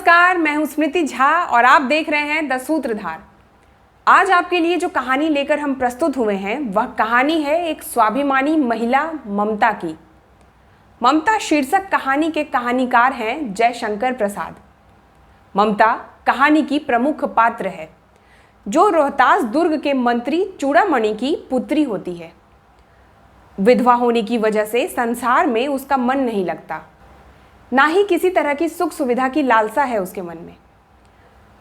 नमस्कार, मैं हूं स्मृति झा और आप देख रहे हैं द सूत्रधार। आज आपके लिए जो कहानी लेकर हम प्रस्तुत हुए हैं वह कहानी है एक स्वाभिमानी महिला ममता की। ममता शीर्षक कहानी के कहानीकार हैं जयशंकर प्रसाद। ममता कहानी की प्रमुख पात्र है जो रोहतास दुर्ग के मंत्री चूड़ामणि की पुत्री होती है। विधवा होने की वजह से संसार में उसका मन नहीं लगता, ना ही किसी तरह की सुख सुविधा की लालसा है उसके मन में।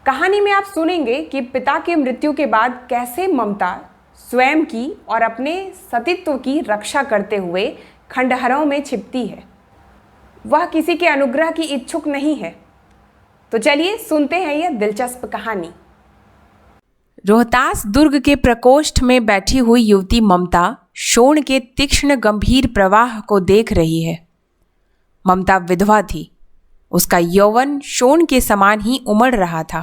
कहानी में आप सुनेंगे कि पिता के मृत्यु के बाद कैसे ममता स्वयं की और अपने सतीत्व की रक्षा करते हुए खंडहरों में छिपती है। वह किसी के अनुग्रह की इच्छुक नहीं है। तो चलिए सुनते हैं यह दिलचस्प कहानी। रोहतास दुर्ग के प्रकोष्ठ में बैठी हुई युवती ममता शोण के तीक्ष्ण गंभीर प्रवाह को देख रही है। ममता विधवा थी। उसका यौवन शोण के समान ही उमड़ रहा था।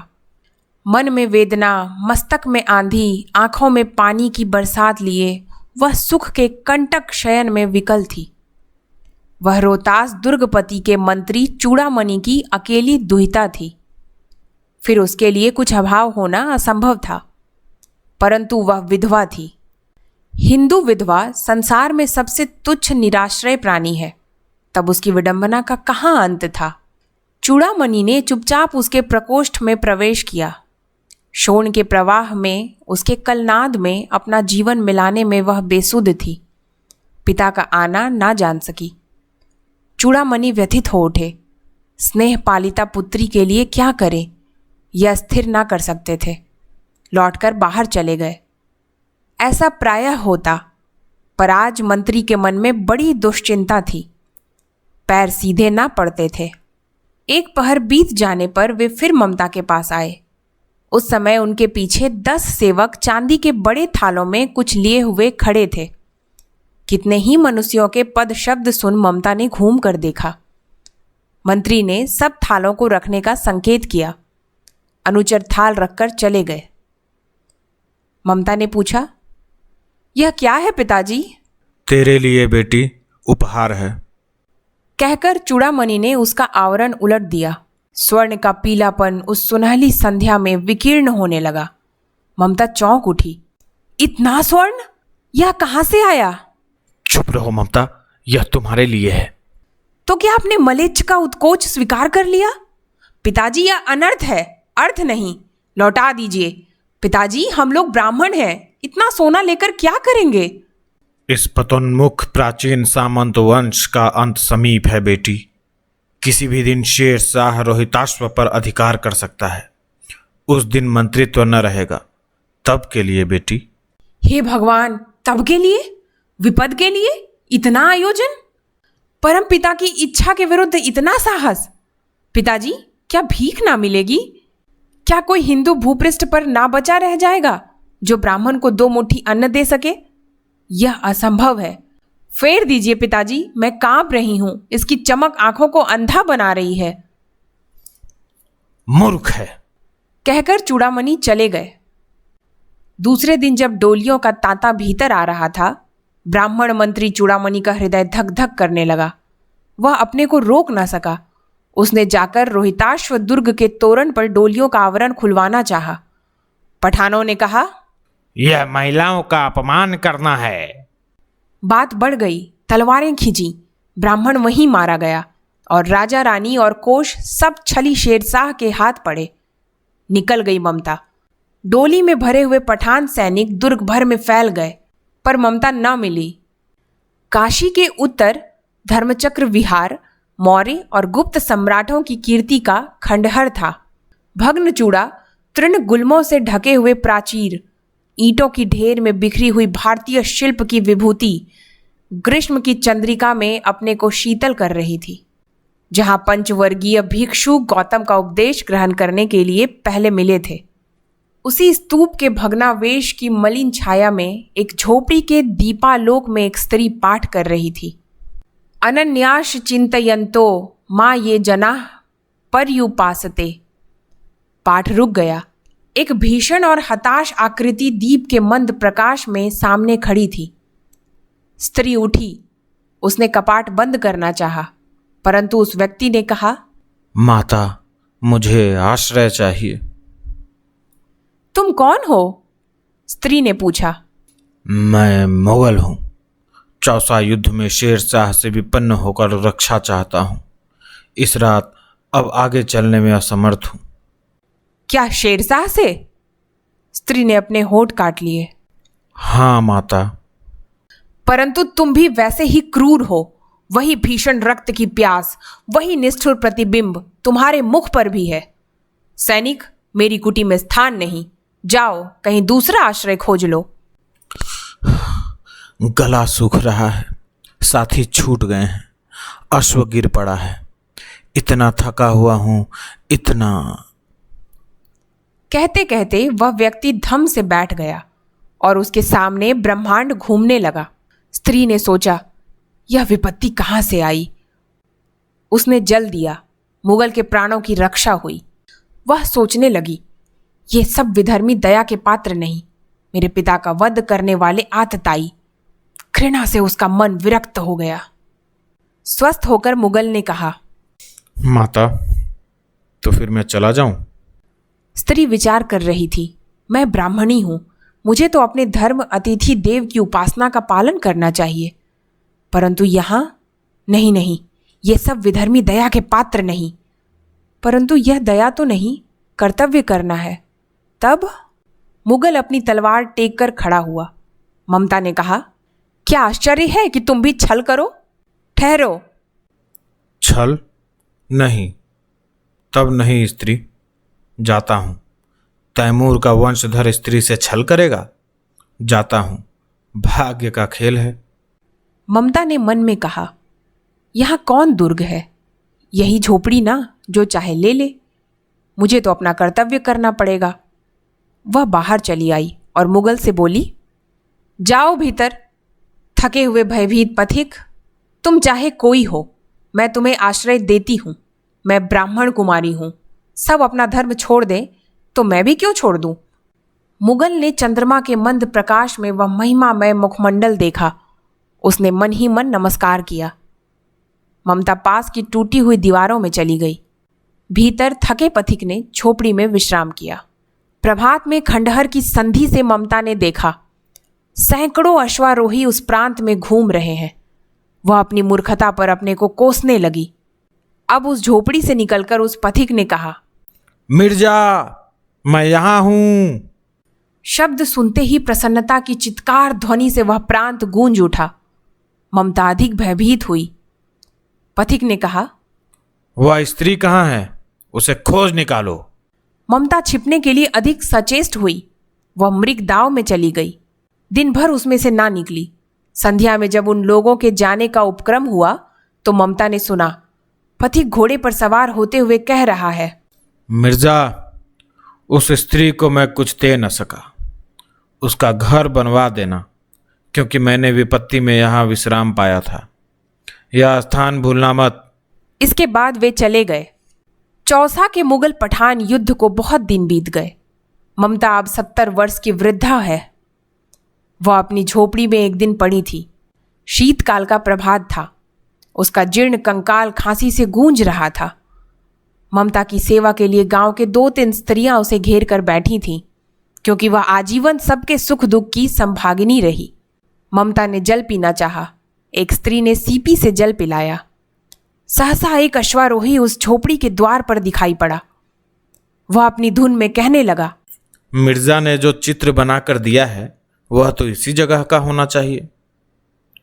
मन में वेदना, मस्तक में आंधी, आंखों में पानी की बरसात लिए वह सुख के कंटक शयन में विकल थी। वह रोहतास दुर्गपति के मंत्री चूड़ामणि की अकेली दुहिता थी। फिर उसके लिए कुछ अभाव होना असंभव था, परंतु वह विधवा थी। हिंदू विधवा संसार में सबसे तुच्छ निराश्रय प्राणी है। तब उसकी विडंबना का कहाँ अंत था। चूड़ामणि ने चुपचाप उसके प्रकोष्ठ में प्रवेश किया। शोण के प्रवाह में, उसके कलनाद में अपना जीवन मिलाने में वह बेसुध थी। पिता का आना ना जान सकी। चूड़ामणि व्यथित हो उठे। स्नेह पालिता पुत्री के लिए क्या करें, यह स्थिर ना कर सकते थे। लौटकर बाहर चले गए। ऐसा प्रायः होता, पर आज मंत्री के मन में बड़ी दुश्चिंता थी। पैर सीधे ना पड़ते थे। एक पहर बीत जाने पर वे फिर ममता के पास आए। उस समय उनके पीछे 10 सेवक चांदी के बड़े थालों में कुछ लिए हुए खड़े थे। कितने ही मनुष्यों के पद शब्द सुन ममता ने घूम कर देखा। मंत्री ने सब थालों को रखने का संकेत किया। अनुचर थाल रखकर चले गए। ममता ने पूछा, यह क्या है पिताजी? तेरे लिए बेटी, उपहार है, कहकर चूड़ामणि ने उसका आवरण उलट दिया। स्वर्ण का पीलापन उस सुनहली संध्या में विकीर्ण होने लगा। ममता चौंक उठी। इतना स्वर्ण, यह कहां से आया? चुप रहो ममता, यह तुम्हारे लिए है। तो क्या आपने मलेच्छ का उत्कोच स्वीकार कर लिया? पिताजी, यह अनर्थ है, अर्थ नहीं। लौटा दीजिए। पिताजी, हम लोग ब्राह्मण हैं, इतना सोना लेकर क्या करेंगे? इस पतोन्मुख प्राचीन सामंत वंश का अंत समीप है बेटी। किसी भी दिन शेर शाह रोहिताश्व पर अधिकार कर सकता है। उस दिन मंत्रित्व न रहेगा। तब के लिए बेटी। हे भगवान, तब के लिए? विपद के लिए इतना आयोजन? परम पिता की इच्छा के विरुद्ध इतना साहस? पिताजी, क्या भीख ना मिलेगी? क्या कोई हिंदू भूपृष्ठ पर ना बचा रह जाएगा जो ब्राह्मण को 2 मुट्ठी अन्न दे सके? यह असंभव है। फेर दीजिए पिताजी, मैं कांप रही हूं। इसकी चमक आंखों को अंधा बना रही है। मूर्ख है, कहकर चूड़ामणि चले गए। दूसरे दिन जब डोलियों का तांता भीतर आ रहा था, ब्राह्मण मंत्री चूड़ामणि का हृदय धक धक करने लगा। वह अपने को रोक ना सका। उसने जाकर रोहिताश्व दुर्ग के तोरण पर डोलियों का आवरण खुलवाना चाहा। पठानों ने कहा, यह महिलाओं का अपमान करना है। बात बढ़ गई। तलवारें खींची। ब्राह्मण वहीं मारा गया और राजा रानी और कोष सब छली शेरशाह के हाथ पड़े। निकल गई ममता। डोली में भरे हुए पठान सैनिक दुर्ग भर में फैल गए, पर ममता न मिली। काशी के उत्तर धर्मचक्र विहार मौर्य और गुप्त सम्राटों की कीर्ति का खंडहर था। भग्न चूड़ा, तृण गुल्मों से ढके हुए प्राचीर, ईंटों की ढेर में बिखरी हुई भारतीय शिल्प की विभूति ग्रीष्म की चंद्रिका में अपने को शीतल कर रही थी। जहां पंचवर्गीय भिक्षु गौतम का उपदेश ग्रहण करने के लिए पहले मिले थे, उसी स्तूप के भग्नावेश की मलिन छाया में एक झोपड़ी के दीपालोक में एक स्त्री पाठ कर रही थी। अनन्याश चिंतयन्तो मां ये जनाः पर्युपासते। पाठ रुक गया। एक भीषण और हताश आकृति दीप के मंद प्रकाश में सामने खड़ी थी। स्त्री उठी। उसने कपाट बंद करना चाहा, परंतु उस व्यक्ति ने कहा, माता, मुझे आश्रय चाहिए। तुम कौन हो? स्त्री ने पूछा। मैं मुगल हूँ। चौसा युद्ध में शेर शाह से विपन्न होकर रक्षा चाहता हूँ। इस रात अब आगे चलने में असमर्थ हूँ। क्या शेरशाह से? स्त्री ने अपने होंठ काट लिए। हाँ माता। परंतु तुम भी वैसे ही क्रूर हो। वही भीषण रक्त की प्यास, वही निष्ठुर प्रतिबिंब तुम्हारे मुख पर भी है। सैनिक, मेरी कुटी में स्थान नहीं। जाओ, कहीं दूसरा आश्रय खोज लो। गला सूख रहा है, साथी छूट गए हैं, अश्व गिर पड़ा है। इतना थका हुआ हूं, इतना। कहते कहते वह व्यक्ति धम से बैठ गया और उसके सामने ब्रह्मांड घूमने लगा। स्त्री ने सोचा, यह विपत्ति कहां से आई? उसने जल दिया, मुगल के प्राणों की रक्षा हुई। वह सोचने लगी, ये सब विधर्मी दया के पात्र नहीं, मेरे पिता का वध करने वाले आतताई। घृणा से उसका मन विरक्त हो गया। स्वस्थ होकर मुगल ने कहा, माता, तो फिर मैं चला जाऊं? स्त्री विचार कर रही थी, मैं ब्राह्मणी हूं, मुझे तो अपने धर्म अतिथि देव की उपासना का पालन करना चाहिए। परंतु यहां नहीं नहीं, ये सब विधर्मी दया के पात्र नहीं। परंतु यह दया तो नहीं, कर्तव्य करना है। तब मुगल अपनी तलवार टेक कर खड़ा हुआ। ममता ने कहा, क्या आश्चर्य है कि तुम भी छल करो? ठहरो। छल नहीं, तब नहीं स्त्री, जाता हूं। तैमूर का वंशधर स्त्री से छल करेगा? जाता हूं, भाग्य का खेल है। ममता ने मन में कहा, यहां कौन दुर्ग है? यही झोपड़ी ना, जो चाहे ले ले। मुझे तो अपना कर्तव्य करना पड़ेगा। वह बाहर चली आई और मुगल से बोली, जाओ भीतर। थके हुए भयभीत पथिक, तुम चाहे कोई हो, मैं तुम्हें आश्रय देती हूं। मैं ब्राह्मण कुमारी हूं। सब अपना धर्म छोड़ दें तो मैं भी क्यों छोड़ दूं? मुगल ने चंद्रमा के मंद प्रकाश में वह महिमामय मुखमंडल देखा। उसने मन ही मन नमस्कार किया। ममता पास की टूटी हुई दीवारों में चली गई। भीतर थके पथिक ने झोपड़ी में विश्राम किया। प्रभात में खंडहर की संधि से ममता ने देखा, सैकड़ों अश्वारोही उस प्रांत में घूम रहे हैं। वह अपनी मूर्खता पर अपने को कोसने लगी। अब उस झोपड़ी से निकलकर उस पथिक ने कहा, मिर्जा, मैं यहां हूं। शब्द सुनते ही प्रसन्नता की चित्कार ध्वनि से वह प्रांत गूंज उठा। ममता अधिक भयभीत हुई। पथिक ने कहा, वह स्त्री कहाँ है? उसे खोज निकालो। ममता छिपने के लिए अधिक सचेष्ट हुई। वह मृग दाव में चली गई। दिन भर उसमें से ना निकली। संध्या में जब उन लोगों के जाने का उपक्रम हुआ तो ममता ने सुना, पथिक घोड़े पर सवार होते हुए कह रहा है, मिर्जा, उस स्त्री को मैं कुछ दे न सका। उसका घर बनवा देना, क्योंकि मैंने विपत्ति में यहाँ विश्राम पाया था। यह स्थान भूलना मत। इसके बाद वे चले गए। चौसा के मुगल पठान युद्ध को बहुत दिन बीत गए। ममता अब 70 वर्ष की वृद्धा है। वह अपनी झोपड़ी में एक दिन पड़ी थी। शीतकाल का प्रभात था। उसका जीर्ण कंकाल खांसी से गूंज रहा था। ममता की सेवा के लिए गांव के 2-3 स्त्रियां उसे घेर कर बैठी थीं, क्योंकि वह आजीवन सबके सुख दुख की संभागिनी रही। ममता ने जल पीना चाहा। एक स्त्री ने सीपी से जल पिलाया। सहसा एक अश्वारोही उस झोपड़ी के द्वार पर दिखाई पड़ा। वह अपनी धुन में कहने लगा, मिर्जा ने जो चित्र बनाकर दिया है वह तो इसी जगह का होना चाहिए।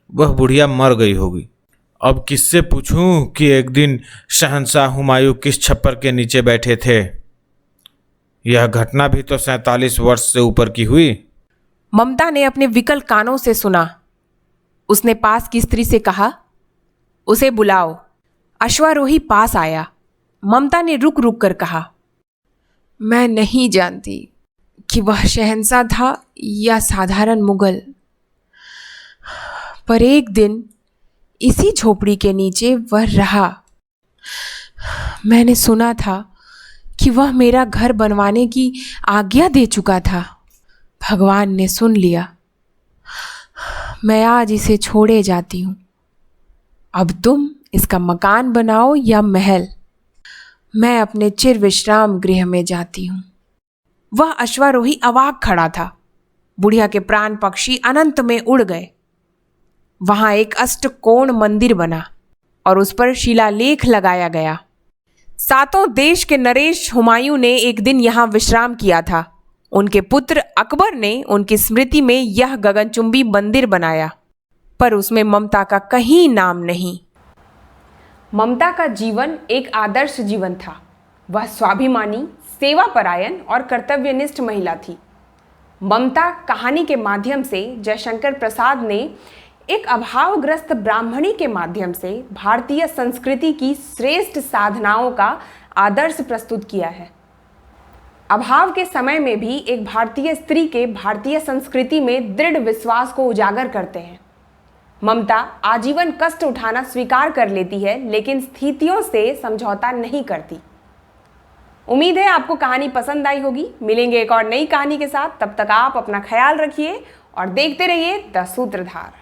वह बुढ़िया मर गई होगी। अब किससे पूछूं कि एक दिन शहंशाह हुमायूं किस छप्पर के नीचे बैठे थे। यह घटना भी तो 47 वर्ष से ऊपर की हुई। ममता ने अपने विकल कानों से सुना। उसने पास की स्त्री से कहा, उसे बुलाओ। अश्वारोही पास आया। ममता ने रुक रुक कर कहा, मैं नहीं जानती कि वह शहंशाह था या साधारण मुगल, पर एक दिन इसी झोपड़ी के नीचे वह रहा। मैंने सुना था कि वह मेरा घर बनवाने की आज्ञा दे चुका था। भगवान ने सुन लिया। मैं आज इसे छोड़े जाती हूँ। अब तुम इसका मकान बनाओ या महल। मैं अपने चिर विश्राम गृह में जाती हूँ। वह अश्वारोही अवाक खड़ा था। बुढ़िया के प्राण पक्षी अनंत में उड़ गए। वहां एक अष्टकोण मंदिर बना और उस पर शिलालेख लगाया गया। सातों देश के नरेश हुमायूं ने एक दिन यहां विश्राम किया था। उनके पुत्र अकबर ने उनकी स्मृति में यह गगनचुंबी मंदिर बनाया, पर उसमें ममता का कहीं नाम नहीं। ममता का जीवन एक आदर्श जीवन था। वह स्वाभिमानी, सेवापरायण और कर्तव्यनिष्ठ महिला थी। ममता कहानी के माध्यम से जयशंकर प्रसाद ने एक अभावग्रस्त ब्राह्मणी के माध्यम से भारतीय संस्कृति की श्रेष्ठ साधनाओं का आदर्श प्रस्तुत किया है। अभाव के समय में भी एक भारतीय स्त्री के भारतीय संस्कृति में दृढ़ विश्वास को उजागर करते हैं। ममता आजीवन कष्ट उठाना स्वीकार कर लेती है, लेकिन स्थितियों से समझौता नहीं करती। उम्मीद है आपको कहानी पसंद आई होगी। मिलेंगे एक और नई कहानी के साथ। तब तक आप अपना ख्याल रखिए और देखते रहिए द सूत्रधार।